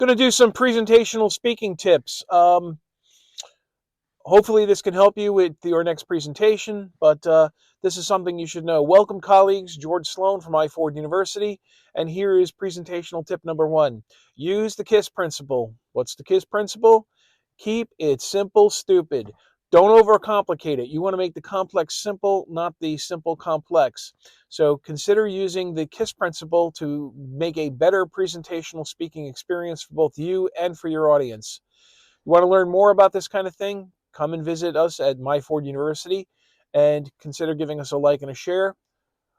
Going to do some presentational speaking tips. Hopefully this can help you with your next presentation, but this is something you should know. Welcome, colleagues. George Sloan from Myford University, and here is presentational tip number 1. Use the KISS principle. What's the KISS principle? Keep it simple, stupid. Don't overcomplicate it. You want to make the complex simple, not the simple complex. So consider using the KISS principle to make a better presentational speaking experience for both you and for your audience. You want to learn more about this kind of thing? Come and visit us at Myford University and consider giving us a like and a share.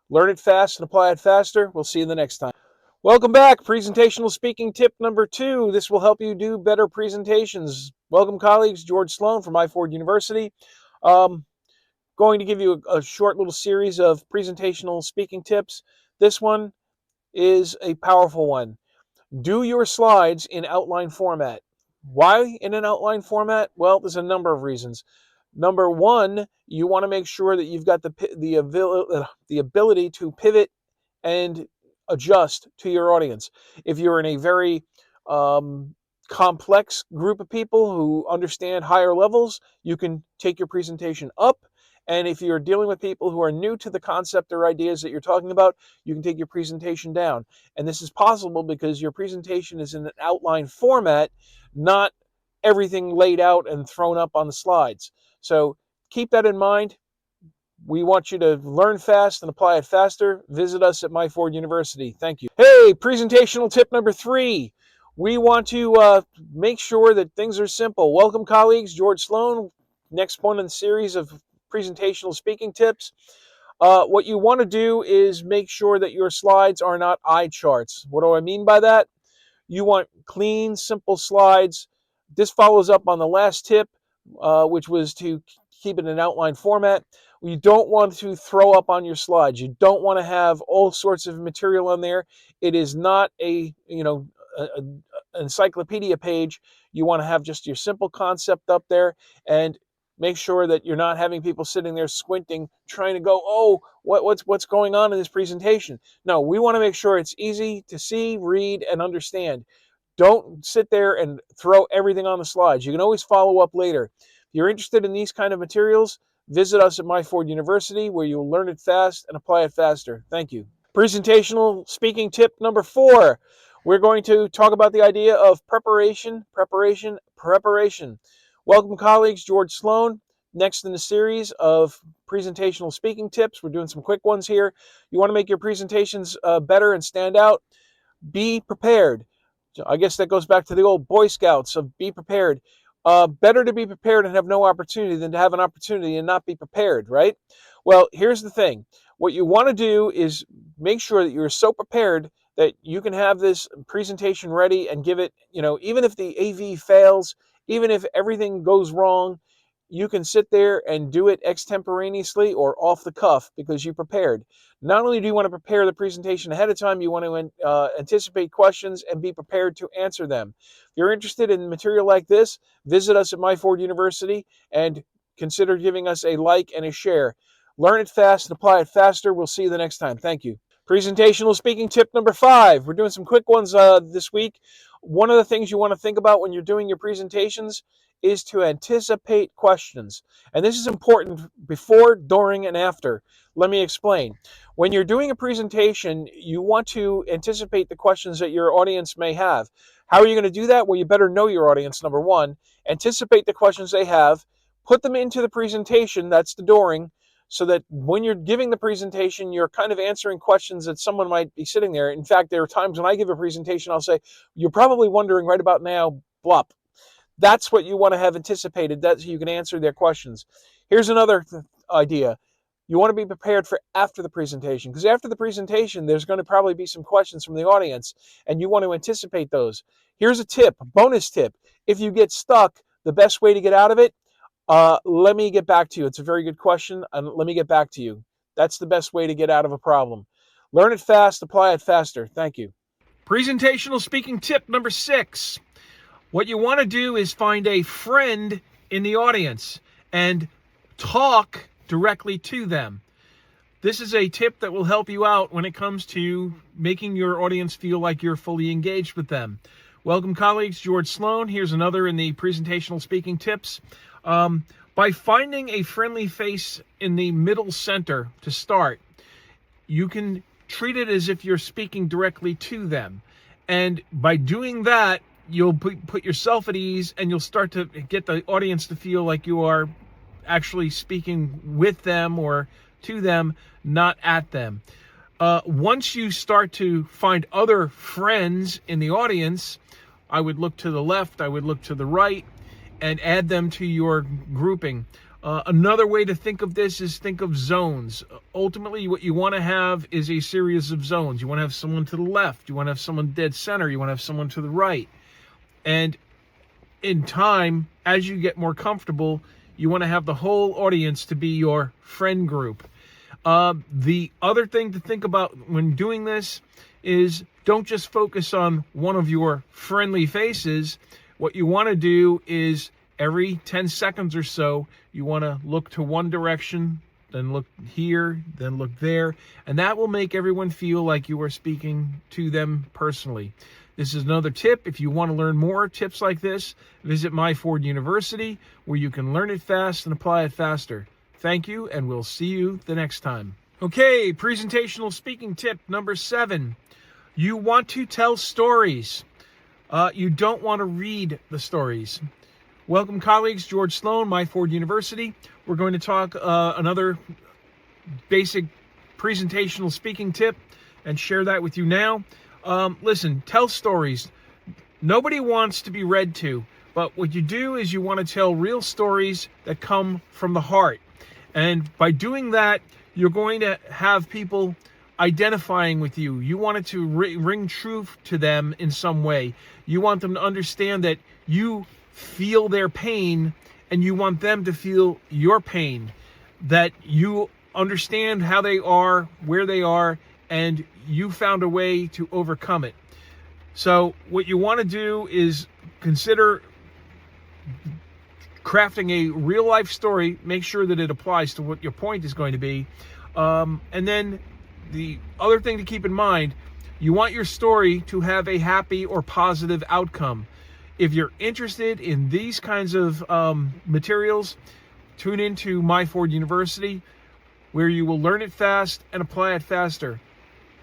Learn it fast and apply it faster. We'll see you the next time. Welcome back. Presentational speaking tip number 2. This will help you do better presentations. Welcome, colleagues. George Sloan from Myford University. Going to give you a short little series of presentational speaking tips. This one is a powerful one. Do your slides in outline format. Why in an outline format? Well, there's a number of reasons. Number 1, you want to make sure that you've got the ability to pivot and adjust to your audience. If you're in a very complex group of people who understand higher levels, you can take your presentation up. And if you're dealing with people who are new to the concept or ideas that you're talking about, you can take your presentation down. And this is possible because your presentation is in an outline format, not everything laid out and thrown up on the slides. So keep that in mind. We want you to learn fast and apply it faster. Visit us at Myford University. Thank you. Hey, presentational tip number 3. We want to make sure that things are simple. Welcome, colleagues. George Sloan. Next one in the series of presentational speaking tips. What you want to do is make sure that your slides are not eye charts. What do I mean by that? You want clean, simple slides. This follows up on the last tip, which was to keep it in outline format. You don't want to throw up on your slides. You don't want to have all sorts of material on there. It is not a encyclopedia page. You want to have just your simple concept up there, and make sure that you're not having people sitting there squinting, trying to go, oh, what's going on in this presentation? No, we want to make sure it's easy to see, read, and understand. Don't sit there and throw everything on the slides. You can always follow up later. If you're interested in these kind of materials, visit us at Myford University, where you'll learn it fast and apply it faster. Thank you. Presentational speaking tip number 4. We're going to talk about the idea of preparation. Welcome, colleagues. George Sloan. Next in the series of presentational speaking tips. We're doing some quick ones here. You want to make your presentations better and stand out? Be prepared. I guess that goes back to the old Boy Scouts of be prepared. Better to be prepared and have no opportunity than to have an opportunity and not be prepared, right? Well, here's the thing. What you want to do is make sure that you're so prepared that you can have this presentation ready and give it, even if the AV fails, even if everything goes wrong, you can sit there and do it extemporaneously or off the cuff because you prepared. Not only do you want to prepare the presentation ahead of time, you want to anticipate questions and be prepared to answer them. If you're interested in material like this, visit us at Myford University and consider giving us a like and a share. Learn it fast and apply it faster. We'll see you the next time. Thank you. Presentational speaking tip number 5. We're doing some quick ones this week. One of the things you want to think about when you're doing your presentations is to anticipate questions. And this is important before, during, and after. Let me explain. When you're doing a presentation, you want to anticipate the questions that your audience may have. How are you going to do that? Well, you better know your audience, number 1. Anticipate the questions they have. Put them into the presentation, that's the during, so that when you're giving the presentation, you're kind of answering questions that someone might be sitting there. In fact, there are times when I give a presentation, I'll say, you're probably wondering right about now, blop. That's what you want to have anticipated. That's so you can answer their questions. Here's another idea. You want to be prepared for after the presentation, because after the presentation, there's going to probably be some questions from the audience, and you want to anticipate those. Here's a tip, bonus tip. If you get stuck, the best way to get out of it, let me get back to you. It's a very good question, and let me get back to you. That's the best way to get out of a problem. Learn it fast, apply it faster. Thank you. Presentational speaking tip number 6. What you want to do is find a friend in the audience and talk directly to them. This is a tip that will help you out when it comes to making your audience feel like you're fully engaged with them. Welcome, colleagues. George Sloan. Here's another in the presentational speaking tips. By finding a friendly face in the middle center to start, you can treat it as if you're speaking directly to them. And by doing that, you'll put yourself at ease, and you'll start to get the audience to feel like you are actually speaking with them or to them, not at them. Once you start to find other friends in the audience, I would look to the left, I would look to the right, and add them to your grouping. Another way to think of this is think of zones. Ultimately, what you want to have is a series of zones. You want to have someone to the left, you want to have someone dead center, you want to have someone to the right. And in time, as you get more comfortable, you want to have the whole audience to be your friend group. The other thing to think about when doing this is don't just focus on one of your friendly faces. What you want to do is every 10 seconds or so, you want to look to one direction, then look here, then look there, and that will make everyone feel like you are speaking to them personally. This is another tip. If you want to learn more tips like this, visit Myford University, where you can learn it fast and apply it faster. Thank you, and we'll see you the next time. Okay, presentational speaking tip number 7. You want to tell stories. You don't want to read the stories. Welcome, colleagues. George Sloan, Myford University. We're going to talk another basic presentational speaking tip and share that with you now. Listen, tell stories. Nobody wants to be read to, but what you do is you want to tell real stories that come from the heart. And by doing that, you're going to have people identifying with you. You want it to ring truth to them in some way. You want them to understand that you feel their pain, and you want them to feel your pain, that you understand how they are, where they are, and you found a way to overcome it. So what you want to do is consider crafting a real life story. Make sure that it applies to what your point is going to be. And then the other thing to keep in mind, you want your story to have a happy or positive outcome. If you're interested in these kinds of materials, tune into Myford University, where you will learn it fast and apply it faster.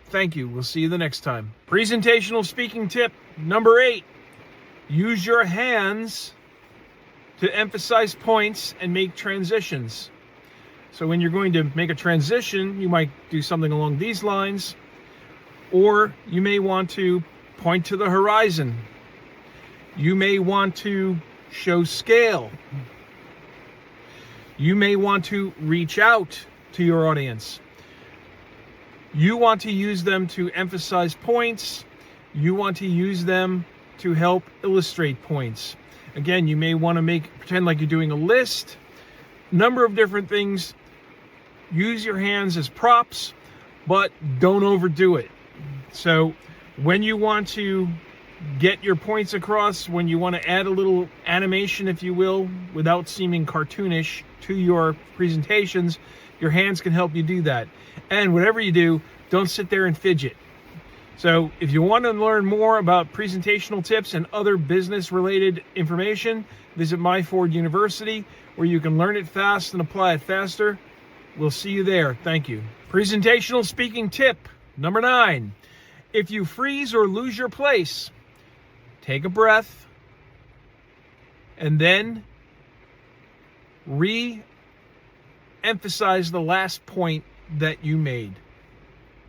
Thank you. We'll see you the next time. Presentational speaking tip number 8. Use your hands to emphasize points and make transitions. So when you're going to make a transition, you might do something along these lines, or you may want to point to the horizon. You may want to show scale. You may want to reach out to your audience. You want to use them to emphasize points. You want to use them to help illustrate points. Again, you may want to pretend like you're doing a list. Number of different things. Use your hands as props, but don't overdo it. So when you want to get your points across, when you want to add a little animation, if you will, without seeming cartoonish to your presentations, your hands can help you do that. And whatever you do, don't sit there and fidget. So if you want to learn more about presentational tips and other business-related information, visit Myford University, where you can learn it fast and apply it faster. We'll see you there. Thank you. Presentational speaking tip number 9. If you freeze or lose your place, take a breath and then re-emphasize the last point that you made.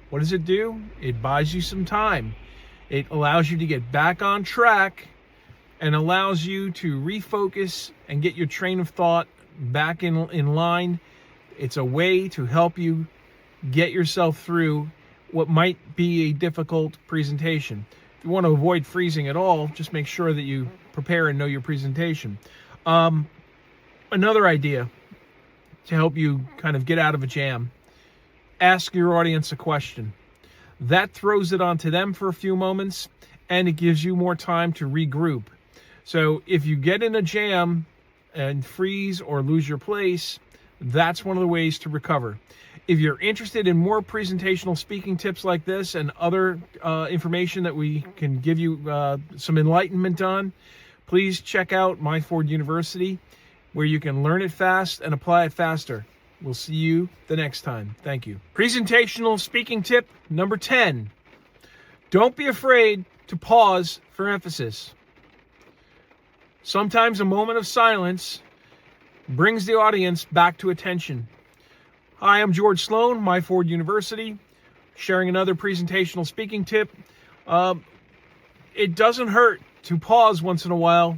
What does it do? It buys you some time. It allows you to get back on track and allows you to refocus and get your train of thought back in line. It's a way to help you get yourself through what might be a difficult presentation. If you want to avoid freezing at all, just make sure that you prepare and know your presentation. Another idea to help you kind of get out of a jam: ask your audience a question. That throws it onto them for a few moments, and it gives you more time to regroup. So if you get in a jam and freeze or lose your place, that's one of the ways to recover. If you're interested in more presentational speaking tips like this and other information that we can give you some enlightenment on, please check out Myford University, where you can learn it fast and apply it faster. We'll see you the next time. Thank you. Presentational speaking tip number 10. Don't be afraid to pause for emphasis. Sometimes a moment of silence brings the audience back to attention. Hi, I'm George Sloan, Myford University, sharing another presentational speaking tip. It doesn't hurt to pause once in a while,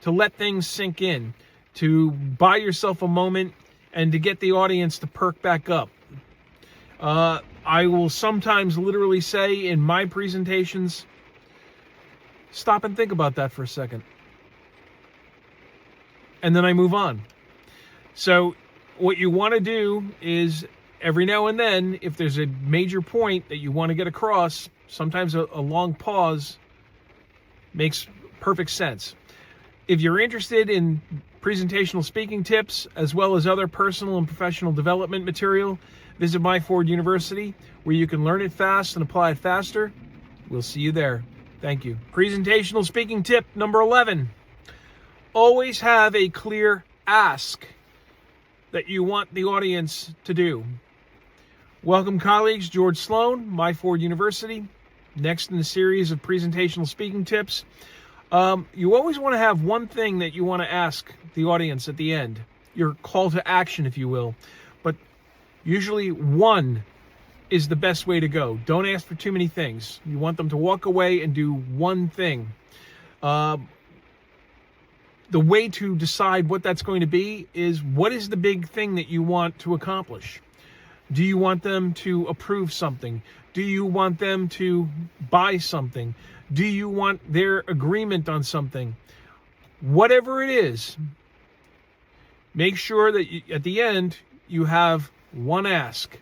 to let things sink in, to buy yourself a moment, and to get the audience to perk back up. I will sometimes literally say in my presentations, stop and think about that for a second. And then I move on. So what you want to do is every now and then, if there's a major point that you want to get across, sometimes a long pause makes perfect sense. If you're interested in presentational speaking tips, as well as other personal and professional development material, visit Myford University, where you can learn it fast and apply it faster. We'll see you there. Thank you. Presentational speaking tip number 11. Always have a clear ask that you want the audience to do. Welcome, colleagues. George Sloan, Myford University. Next in the series of presentational speaking tips. You always want to have one thing that you want to ask the audience at the end. Your call to action, if you will. But usually one is the best way to go. Don't ask for too many things. You want them to walk away and do one thing. The way to decide what that's going to be is, what is the big thing that you want to accomplish? Do you want them to approve something? Do you want them to buy something? Do you want their agreement on something? Whatever it is, make sure that at the end you have one ask,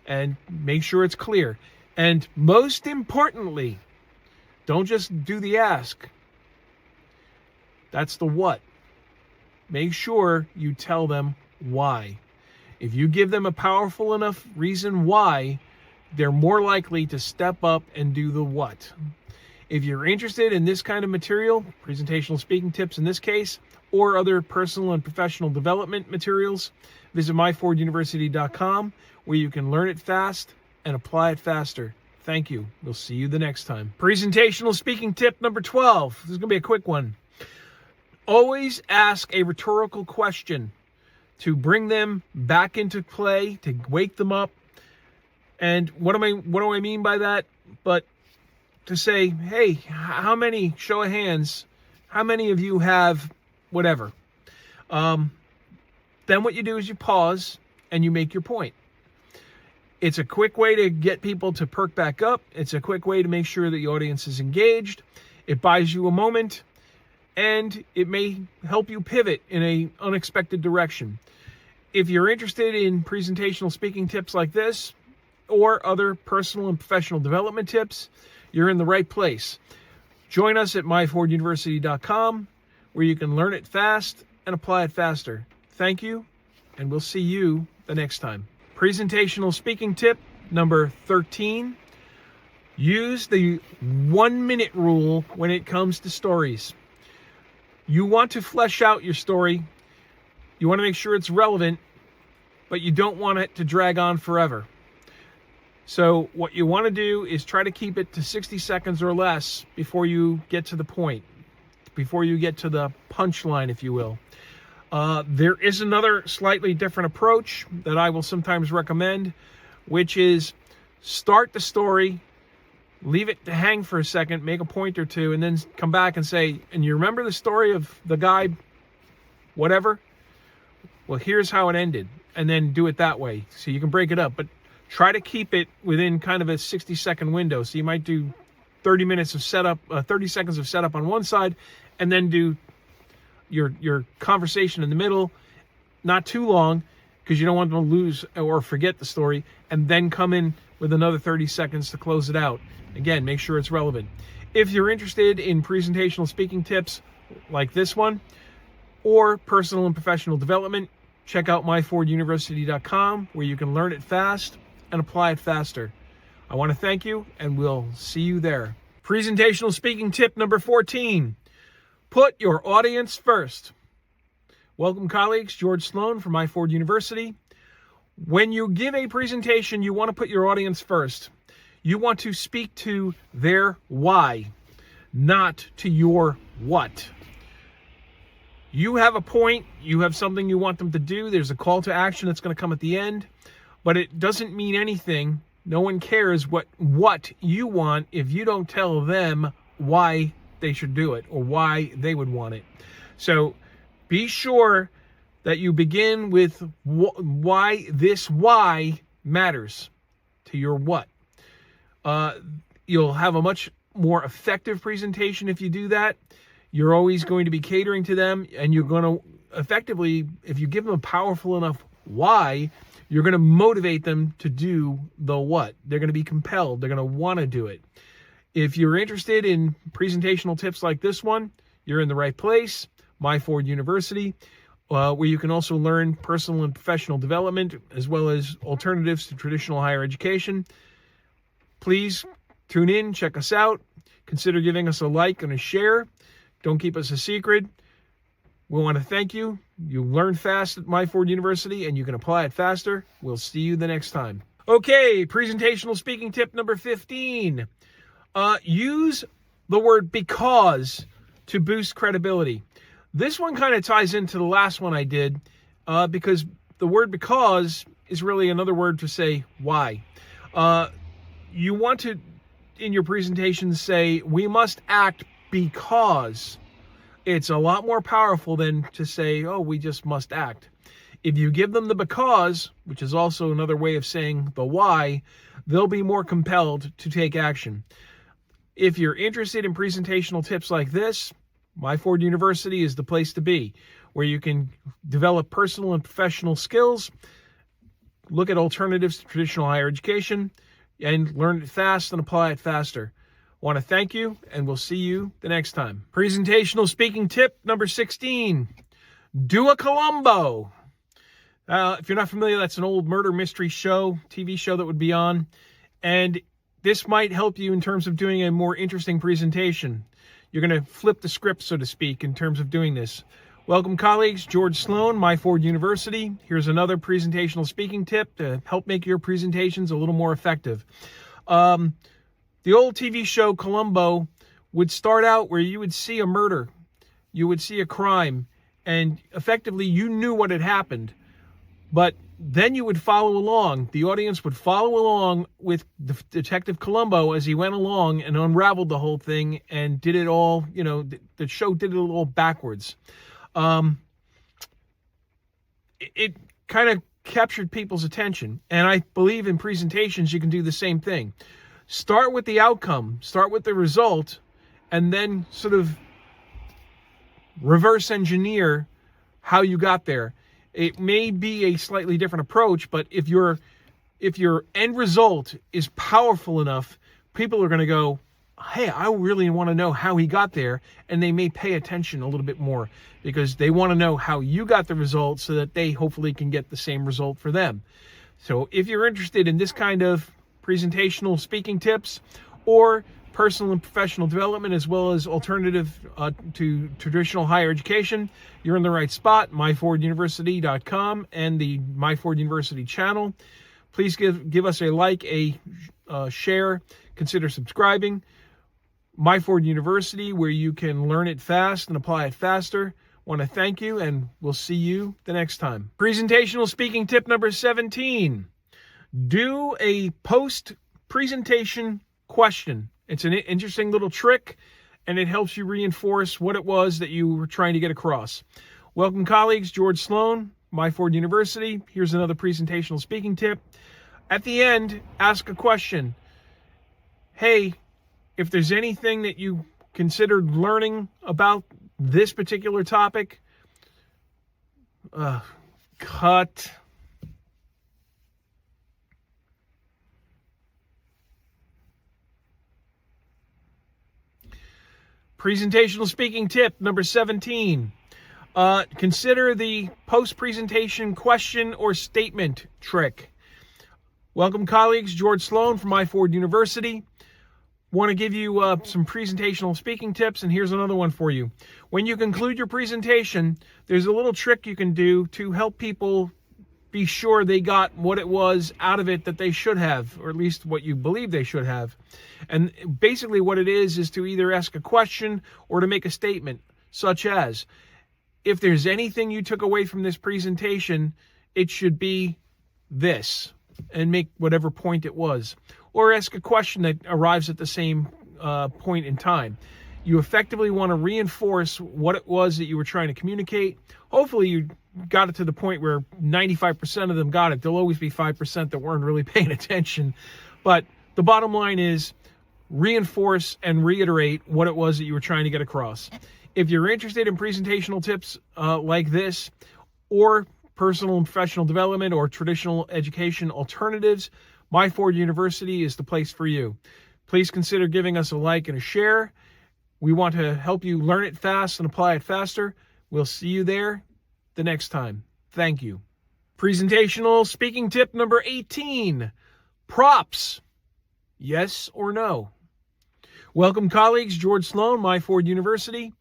and make sure it's clear. And most importantly, don't just do the ask. That's the what. Make sure you tell them why. If you give them a powerful enough reason why, they're more likely to step up and do the what. If you're interested in this kind of material, presentational speaking tips in this case, or other personal and professional development materials, visit myforduniversity.com, where you can learn it fast and apply it faster. Thank you. We'll see you the next time. Presentational speaking tip number 12. This is going to be a quick one. Always ask a rhetorical question to bring them back into play, to wake them up. And what do I mean by that? But to say, hey, how many, show of hands, how many of you have whatever? Then what you do is you pause and you make your point. It's a quick way to get people to perk back up. It's a quick way to make sure that the audience is engaged. It buys you a moment, and it may help you pivot in an unexpected direction. If you're interested in presentational speaking tips like this, or other personal and professional development tips, you're in the right place. Join us at myforduniversity.com, where you can learn it fast and apply it faster. Thank you, and we'll see you the next time. Presentational speaking tip number 13. Use the 1-minute rule when it comes to stories. You want to flesh out your story. You want to make sure it's relevant, but you don't want it to drag on forever. So what you want to do is try to keep it to 60 seconds or less before you get to the point, before you get to the punchline, if you will. There is another slightly different approach that I will sometimes recommend, which is start the story, leave it to hang for a second, make a point or two, and then come back and say, and you remember the story of the guy, whatever? Well, here's how it ended. And then do it that way. So you can break it up, but try to keep it within kind of a 60-second window. So you might do 30 minutes of setup, 30 seconds of setup on one side, and then do your conversation in the middle, not too long, because you don't want them to lose or forget the story, and then come in with another 30 seconds to close it out. Again, make sure it's relevant. If you're interested in presentational speaking tips like this one, or personal and professional development, check out myforduniversity.com, where you can learn it fast and apply it faster. I want to thank you, and we'll see you there. Presentational speaking tip number 14. Put your audience first. Welcome, colleagues. George Sloan from Myford University. When you give a presentation, you want to put your audience first. You want to speak to their why, not to your what. You have a point, you have something you want them to do, there's a call to action that's going to come at the end, but it doesn't mean anything. No one cares what you want if you don't tell them why they should do it or why they would want it. So be sure that you begin with why this why matters to your what. You'll have a much more effective presentation if you do that. You're always going to be catering to them, and you're going to effectively, if you give them a powerful enough why, you're going to motivate them to do the what. They're going to be compelled. They're going to want to do it. If you're interested in presentational tips like this one, you're in the right place. Myford University, where you can also learn personal and professional development, as well as alternatives to traditional higher education. Please tune in, check us out. Consider giving us a like and a share. Don't keep us a secret. We want to thank you. You learn fast at Myford University, and you can apply it faster. We'll see you the next time. Okay, presentational speaking tip number 15. Use the word because to boost credibility. This one kind of ties into the last one I did, because the word because is really another word to say why. You want to, in your presentation, say, we must act because. It's a lot more powerful than to say, oh, we just must act. If you give them the because, which is also another way of saying the why, they'll be more compelled to take action. If you're interested in presentational tips like this, Myford University is the place to be, where you can develop personal and professional skills, look at alternatives to traditional higher education, and learn it fast and apply it faster. I want to thank you, and we'll see you the next time. Presentational speaking tip number 16. Do a Columbo. If you're not familiar, that's an old murder mystery show, TV show that would be on. And this might help you in terms of doing a more interesting presentation. You're going to flip the script, so to speak, in terms of doing this. Welcome, colleagues. George Sloan, Myford University. Here's another presentational speaking tip to help make your presentations a little more effective. The old TV show Columbo would start out where you would see a murder, you would see a crime, and effectively you knew what had happened. But then you would follow along. The audience would follow along with Detective Columbo as he went along and unraveled the whole thing and did it all, the show did it all backwards. It kind of captured people's attention. And I believe in presentations you can do the same thing. Start with the outcome, start with the result, and then sort of reverse engineer how you got there. It may be a slightly different approach, but if your end result is powerful enough, people are going to go, hey, I really want to know how he got there, and they may pay attention a little bit more because they want to know how you got the result so that they hopefully can get the same result for them. So if you're interested in this kind of presentational speaking tips or personal and professional development, as well as alternative to traditional higher education, you're in the right spot. myforduniversity.com and the Myford University channel. Please give us a like, a share, consider subscribing. Myford University, where you can learn it fast and apply it faster. Want to thank you, and we'll see you the next time. Presentational speaking tip number 17. Do a post-presentation question. It's an interesting little trick, and it helps you reinforce what it was that you were trying to get across. Welcome, colleagues. George Sloan, Myford University. Here's another presentational speaking tip. At the end, ask a question. Hey, if there's anything that you considered learning about this particular topic, cut. Presentational speaking tip number 17. Consider the post-presentation question or statement trick. Welcome, colleagues. George Sloan from Myford University. Want to give you some presentational speaking tips, and here's another one for you. When you conclude your presentation, there's a little trick you can do to help people be sure they got what it was out of it that they should have, or at least what you believe they should have. And basically what it is to either ask a question or to make a statement, such as, if there's anything you took away from this presentation, it should be this, and make whatever point it was. Or ask a question that arrives at the same point in time. You effectively want to reinforce what it was that you were trying to communicate. Hopefully you got it to the point where 95% of them got it. There'll always be 5% that weren't really paying attention. But the bottom line is reinforce and reiterate what it was that you were trying to get across. If you're interested in presentational tips like this, or personal and professional development, or traditional education alternatives, Myford University is the place for you. Please consider giving us a like and a share. We want to help you learn it fast and apply it faster. We'll see you there the next time. Thank you. Presentational speaking tip number 18. Props. Yes or no? Welcome, colleagues. George Sloan, Myford University.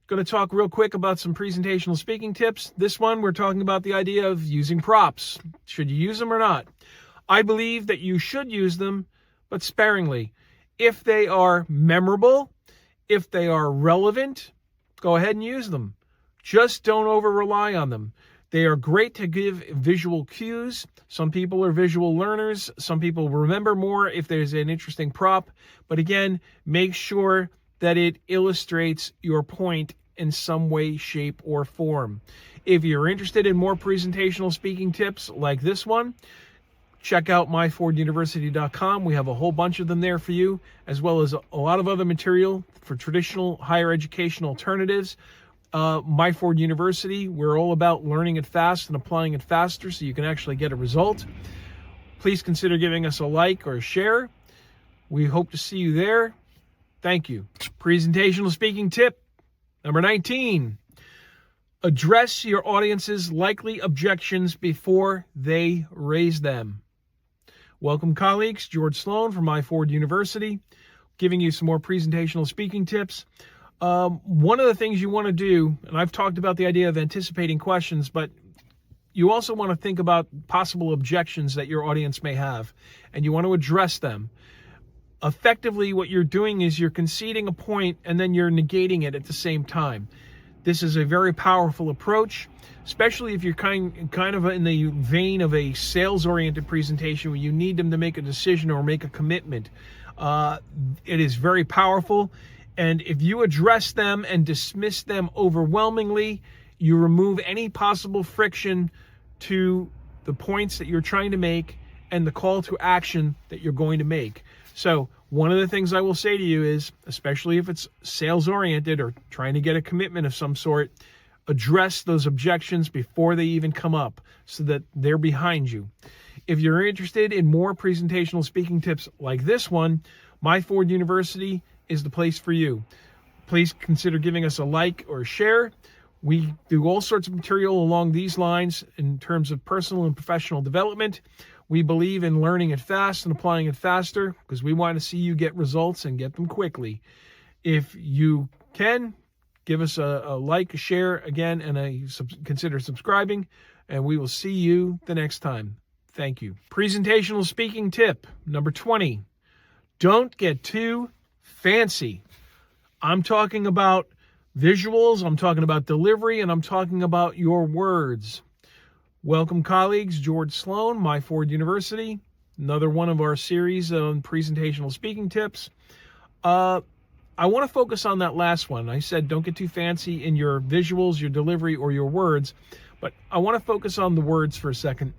Going to talk real quick about some presentational speaking tips. This one, we're talking about the idea of using props. Should you use them or not? I believe that you should use them, but sparingly. If they are memorable, if they are relevant, go ahead and use them. Just don't over-rely on them. They are great to give visual cues. Some people are visual learners. Some people remember more if there's an interesting prop. But again, make sure that it illustrates your point in some way, shape, or form. If you're interested in more presentational speaking tips like this one, check out myforduniversity.com. We have a whole bunch of them there for you, as well as a lot of other material for traditional higher education alternatives. Myford University, we're all about learning it fast and applying it faster so you can actually get a result. Please consider giving us a like or a share. We hope to see you there. Thank you. Presentational speaking tip number 19. Address your audience's likely objections before they raise them. Welcome, colleagues. George Sloan from Myford University, giving you some more presentational speaking tips. One of the things you want to do, and I've talked about the idea of anticipating questions, but you also want to think about possible objections that your audience may have, and you want to address them. Effectively, what you're doing is you're conceding a point and then you're negating it at the same time. This is a very powerful approach, especially if you're kind of in the vein of a sales-oriented presentation where you need them to make a decision or make a commitment. It is very powerful, and if you address them and dismiss them overwhelmingly, you remove any possible friction to the points that you're trying to make and the call to action that you're going to make. So one of the things I will say to you is, especially if it's sales-oriented or trying to get a commitment of some sort, address those objections before they even come up so that they're behind you. If you're interested in more presentational speaking tips like this one, Myford University is the place for you. Please consider giving us a like or a share. We do all sorts of material along these lines in terms of personal and professional development. We believe in learning it fast and applying it faster because we want to see you get results and get them quickly. If you can, give us a like, a share again, and consider subscribing, and we will see you the next time. Thank you. Presentational speaking tip number 20. Don't get too fancy. I'm talking about visuals, I'm talking about delivery, and I'm talking about your words. Welcome, colleagues. George Sloan, Myford University. Another one of our series on presentational speaking tips. I want to focus on that last one. I said don't get too fancy in your visuals, your delivery, or your words, but I want to focus on the words for a second.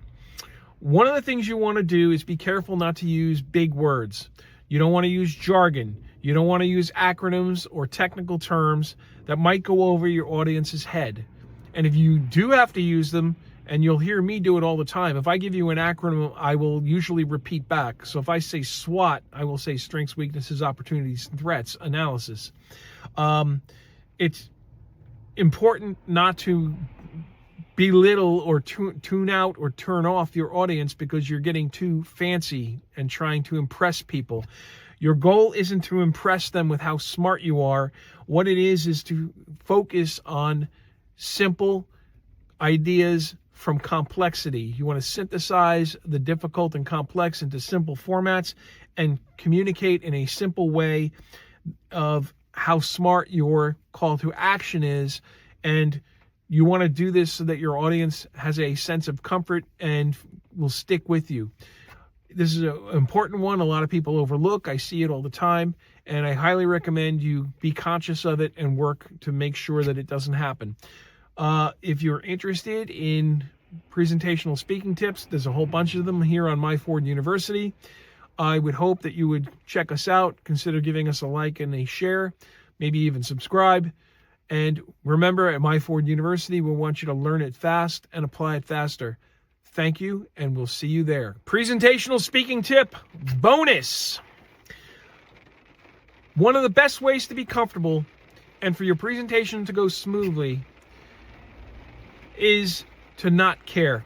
One of the things you want to do is be careful not to use big words. You don't want to use jargon. You don't want to use acronyms or technical terms that might go over your audience's head. And if you do have to use them, and you'll hear me do it all the time, if I give you an acronym, I will usually repeat back. So if I say SWOT, I will say strengths, weaknesses, opportunities, threats, analysis. It's important not to belittle or tune out or turn off your audience because you're getting too fancy and trying to impress people. Your goal isn't to impress them with how smart you are. What it is to focus on simple ideas from complexity. You want to synthesize the difficult and complex into simple formats and communicate in a simple way of how smart your call to action is. And you want to do this so that your audience has a sense of comfort and will stick with you. This is an important one. A lot of people overlook. I see it all the time, and I highly recommend you be conscious of it and work to make sure that it doesn't happen. If you're interested in presentational speaking tips, there's a whole bunch of them here on Myford University. I would hope that you would check us out, consider giving us a like and a share, maybe even subscribe. And remember, at Myford University, we want you to learn it fast and apply it faster. Thank you, and we'll see you there. Presentational speaking tip bonus. One of the best ways to be comfortable and for your presentation to go smoothly is to not care.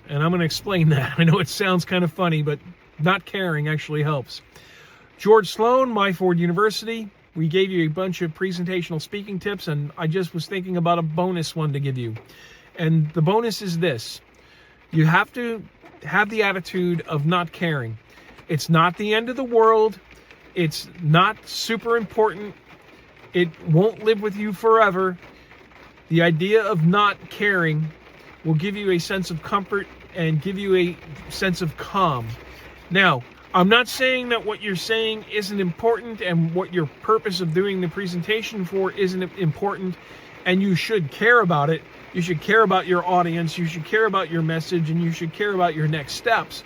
And I'm going to explain that. I know it sounds kind of funny, but not caring actually helps. George Sloan, Myford University. We gave you a bunch of presentational speaking tips, and I just was thinking about a bonus one to give you. And the bonus is this. You have to have the attitude of not caring. It's not the end of the world. It's not super important. It won't live with you forever. The idea of not caring will give you a sense of comfort and give you a sense of calm. Now, I'm not saying that what you're saying isn't important and what your purpose of doing the presentation for isn't important, and you should care about it. You should care about your audience, you should care about your message, and you should care about your next steps.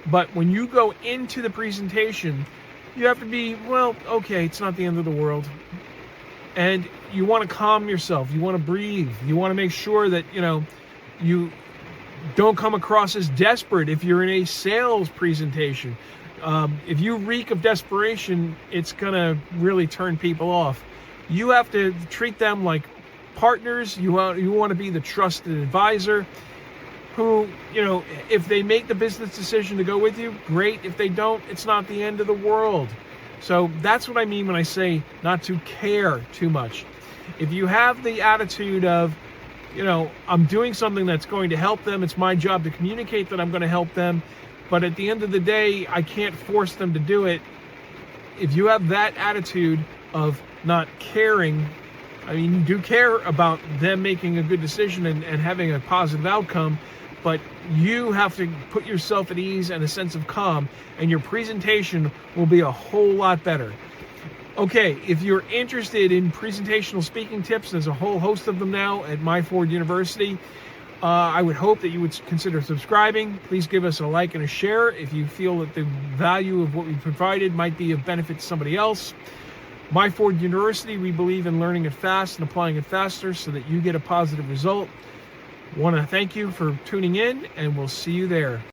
But when you go into the presentation, you have to be, well, okay, it's not the end of the world. And you want to calm yourself, you want to breathe, you want to make sure that, you don't come across as desperate if you're in a sales presentation. If you reek of desperation, it's going to really turn people off. You have to treat them like partners. You want to be the trusted advisor who, if they make the business decision to go with you, great. If they don't, it's not the end of the world. So that's what I mean when I say not to care too much. If you have the attitude of, I'm doing something that's going to help them, it's my job to communicate that I'm going to help them, but at the end of the day, I can't force them to do it. If you have that attitude of not caring, you do care about them making a good decision and having a positive outcome, but you have to put yourself at ease and a sense of calm, and your presentation will be a whole lot better. Okay, if you're interested in presentational speaking tips, there's a whole host of them now at Myford University. I would hope that you would consider subscribing. Please give us a like and a share if you feel that the value of what we provided might be of benefit to somebody else. Myford University, we believe in learning it fast and applying it faster so that you get a positive result. I want to thank you for tuning in, and we'll see you there.